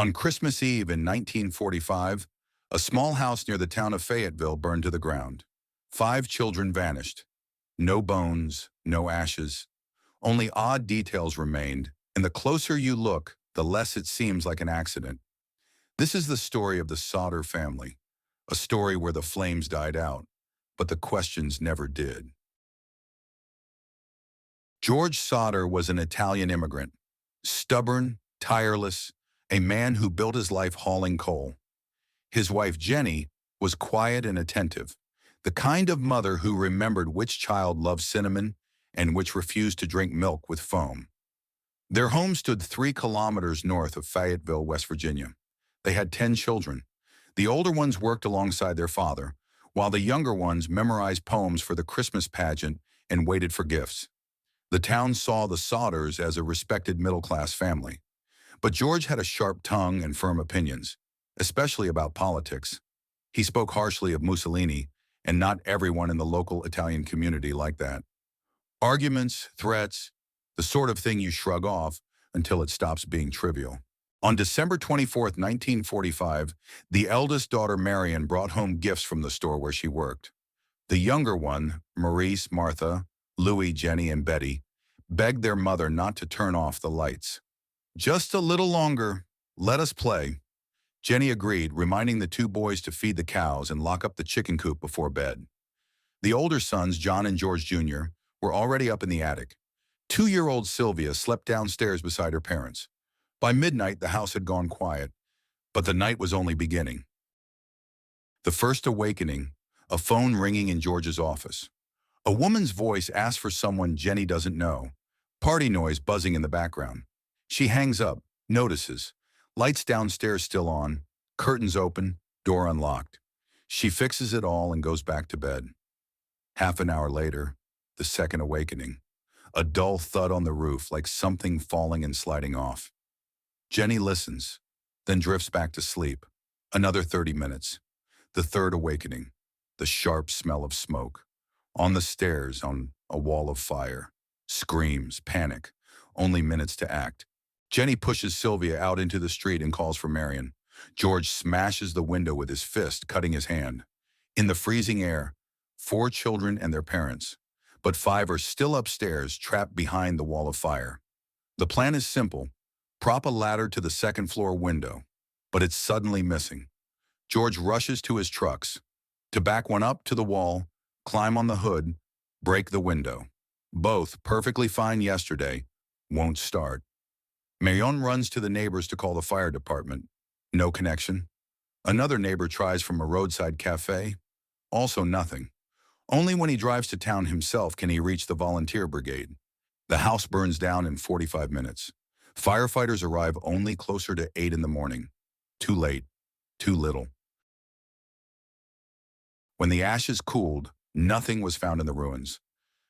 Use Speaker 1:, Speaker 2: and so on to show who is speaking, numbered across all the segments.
Speaker 1: On Christmas Eve in 1945, a small house near the town of Fayetteville burned to the ground. 5 children vanished. No bones, no ashes. Only odd details remained, and the closer you look, the less it seems like an accident. This is the story of the Sodder family, a story where the flames died out, but the questions never did. George Sodder was an Italian immigrant, stubborn, tireless, a man who built his life hauling coal. His wife Jenny was quiet and attentive, the kind of mother who remembered which child loved cinnamon and which refused to drink milk with foam. Their home stood 3 kilometers north of Fayetteville, West Virginia. They had 10 children. The older ones worked alongside their father, while the younger ones memorized poems for the Christmas pageant and waited for gifts. The town saw the Sodders as a respected middle-class family. But George had a sharp tongue and firm opinions, especially about politics. He spoke harshly of Mussolini, and not everyone in the local Italian community liked that. Arguments, threats, the sort of thing you shrug off until it stops being trivial. On December 24, 1945, the eldest daughter Marion brought home gifts from the store where she worked. The younger one, Maurice, Martha, Louis, Jenny, and Betty, begged their mother not to turn off the lights. "Just a little longer. Let us play." Jenny agreed, reminding the 2 boys to feed the cows and lock up the chicken coop before bed. The older sons, John and George Jr., were already up in the attic. 2-year-old Sylvia slept downstairs beside her parents. By midnight, the house had gone quiet, but the night was only beginning. The first awakening, a phone ringing in George's office. A woman's voice asks for someone Jenny doesn't know. Party noise buzzing in the background. She hangs up, notices. Lights downstairs still on, curtains open, door unlocked. She fixes it all and goes back to bed. Half an hour later, the second awakening. A dull thud on the roof, like something falling and sliding off. Jenny listens, then drifts back to sleep. Another 30 minutes. The third awakening. The sharp smell of smoke. On the stairs, on a wall of fire. Screams, panic. Only minutes to act. Jenny pushes Sylvia out into the street and calls for Marion. George smashes the window with his fist, cutting his hand. In the freezing air, 4 children and their parents. But 5 are still upstairs, trapped behind the wall of fire. The plan is simple. Prop a ladder to the second-floor window. But it's suddenly missing. George rushes to his trucks. To back one up to the wall, climb on the hood, break the window. Both, perfectly fine yesterday, won't start. Marion runs to the neighbors to call the fire department. No connection. Another neighbor tries from a roadside cafe. Also nothing. Only when he drives to town himself can he reach the volunteer brigade. The house burns down in 45 minutes. Firefighters arrive only closer to 8 in the morning. Too late. Too little. When the ashes cooled, nothing was found in the ruins.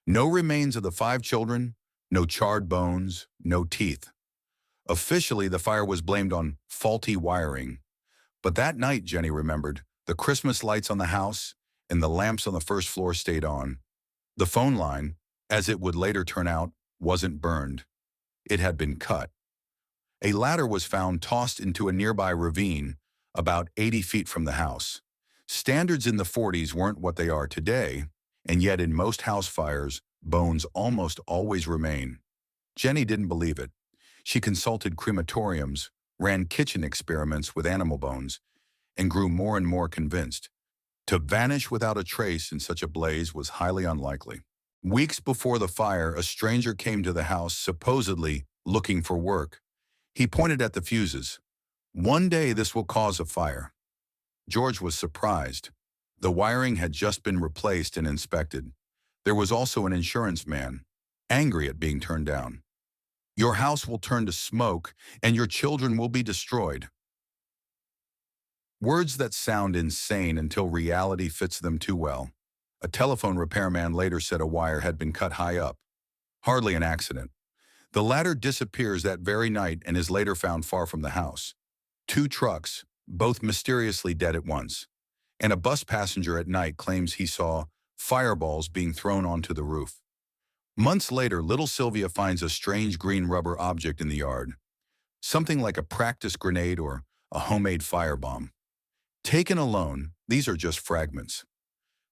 Speaker 1: No remains of the 5 children, no charred bones, no teeth. Officially, the fire was blamed on faulty wiring. But that night, Jenny remembered, the Christmas lights on the house and the lamps on the first floor stayed on. The phone line, as it would later turn out, wasn't burned. It had been cut. A ladder was found tossed into a nearby ravine about 80 feet from the house. Standards in the 40s weren't what they are today, and yet in most house fires, bones almost always remain. Jenny didn't believe it. She consulted crematoriums, ran kitchen experiments with animal bones, and grew more and more convinced. To vanish without a trace in such a blaze was highly unlikely. Weeks before the fire, a stranger came to the house, supposedly looking for work. He pointed at the fuses. "One day this will cause a fire." George was surprised. The wiring had just been replaced and inspected. There was also an insurance man, angry at being turned down. "Your house will turn to smoke, and your children will be destroyed." Words that sound insane until reality fits them too well. A telephone repairman later said a wire had been cut high up. Hardly an accident. The ladder disappears that very night and is later found far from the house. 2 trucks, both mysteriously dead at once. And a bus passenger at night claims he saw fireballs being thrown onto the roof. Months later, little Sylvia finds a strange green rubber object in the yard. something like a practice grenade or a homemade firebomb. Taken alone, these are just fragments.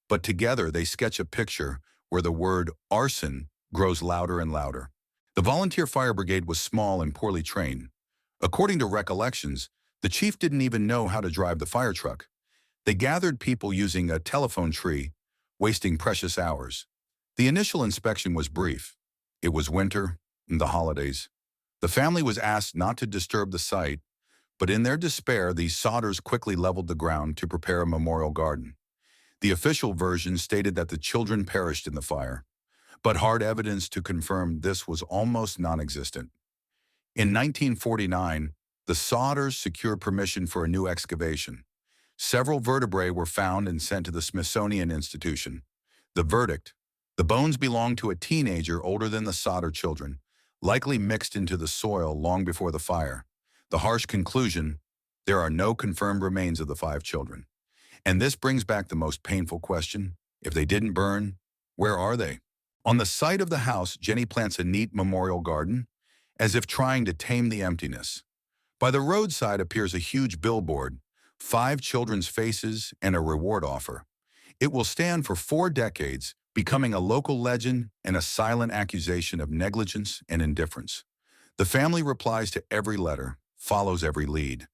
Speaker 1: But together they sketch a picture where the word arson grows louder and louder. The volunteer fire brigade was small and poorly trained. According to recollections, the chief didn't even know how to drive the fire truck. They gathered people using a telephone tree, wasting precious hours. The initial inspection was brief. It was winter and the holidays. The family was asked not to disturb the site, but in their despair, the Sodders quickly leveled the ground to prepare a memorial garden. The official version stated that the children perished in the fire, but hard evidence to confirm this was almost non-existent. In 1949, the Sodders secured permission for a new excavation. Several vertebrae were found and sent to the Smithsonian Institution. The verdict: the bones belonged to a teenager older than the Sodder children, likely mixed into the soil long before the fire. The harsh conclusion: there are no confirmed remains of the 5 children. And this brings back the most painful question: if they didn't burn, where are they? On the site of the house, Jenny plants a neat memorial garden, as if trying to tame the emptiness. By the roadside appears a huge billboard, 5 children's faces and a reward offer. It will stand for 4 decades, becoming a local legend and a silent accusation of negligence and indifference. The family replies to every letter, follows every lead.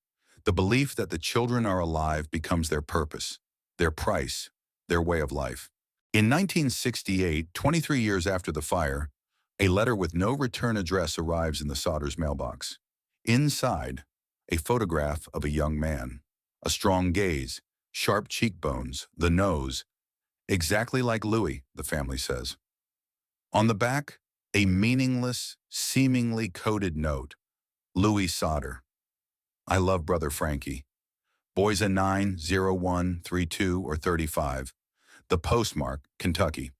Speaker 1: The belief that the children are alive becomes their purpose, their price, their way of life. In 1968, 23 years after the fire, a letter with no return address arrives in the Sodders' mailbox. Inside, a photograph of a young man. A strong gaze, sharp cheekbones, the nose, exactly like Louis, the family says. On the back, a meaningless, seemingly coded note. Louis Sodder. I love brother Frankie. Boys a 9, 0, 1, 3, 2, or 35. The postmark, Kentucky.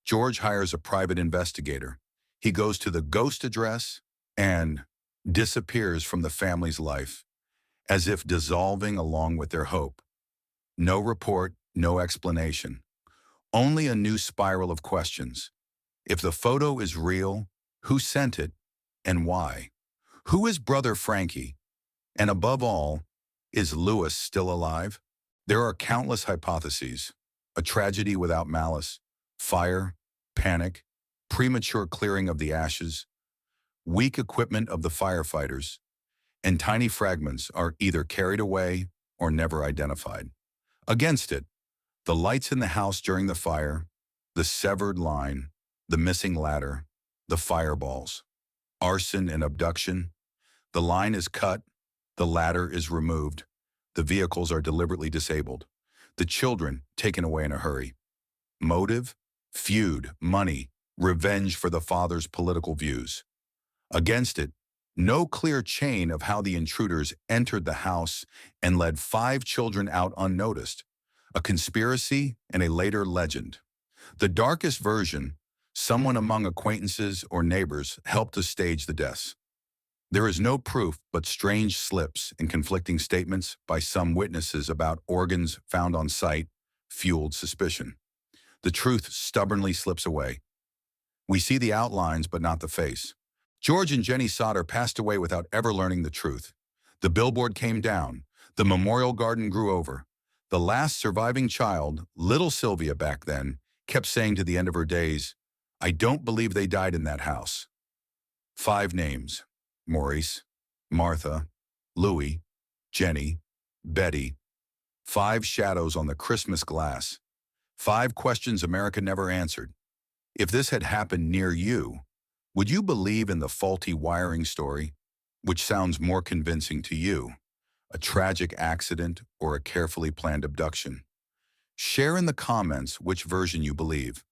Speaker 1: George hires a private investigator. He goes to the ghost address and disappears from the family's life, as if dissolving along with their hope. No report, no explanation. Only a new spiral of questions. If the photo is real, who sent it and why? Who is brother Frankie? And above all, is Louis still alive? There are countless hypotheses. A tragedy without malice, fire, panic, premature clearing of the ashes, weak equipment of the firefighters, and tiny fragments are either carried away or never identified. Against it, the lights in the house during the fire, the severed line, the missing ladder, the fireballs, arson and abduction. The line is cut, the ladder is removed, the vehicles are deliberately disabled, the children taken away in a hurry. Motive? Feud, money, revenge for the father's political views. Against it, no clear chain of how the intruders entered the house and led 5 children out unnoticed. A conspiracy and a later legend. The darkest version: someone among acquaintances or neighbors helped to stage the deaths. There is no proof but strange slips and conflicting statements by some witnesses about organs found on site fueled suspicion. The truth stubbornly slips away. We see the outlines but not the face. George and Jenny Sodder passed away without ever learning the truth. The billboard came down. The memorial garden grew over. The last surviving child, little Sylvia back then, kept saying to the end of her days, "I don't believe they died in that house." 5 names: Maurice, Martha, Louis, Jenny, Betty. 5 shadows on the Christmas glass. 5 questions America never answered. If this had happened near you, would you believe in the faulty wiring story, which sounds more convincing to you? A tragic accident or a carefully planned abduction? Share in the comments which version you believe.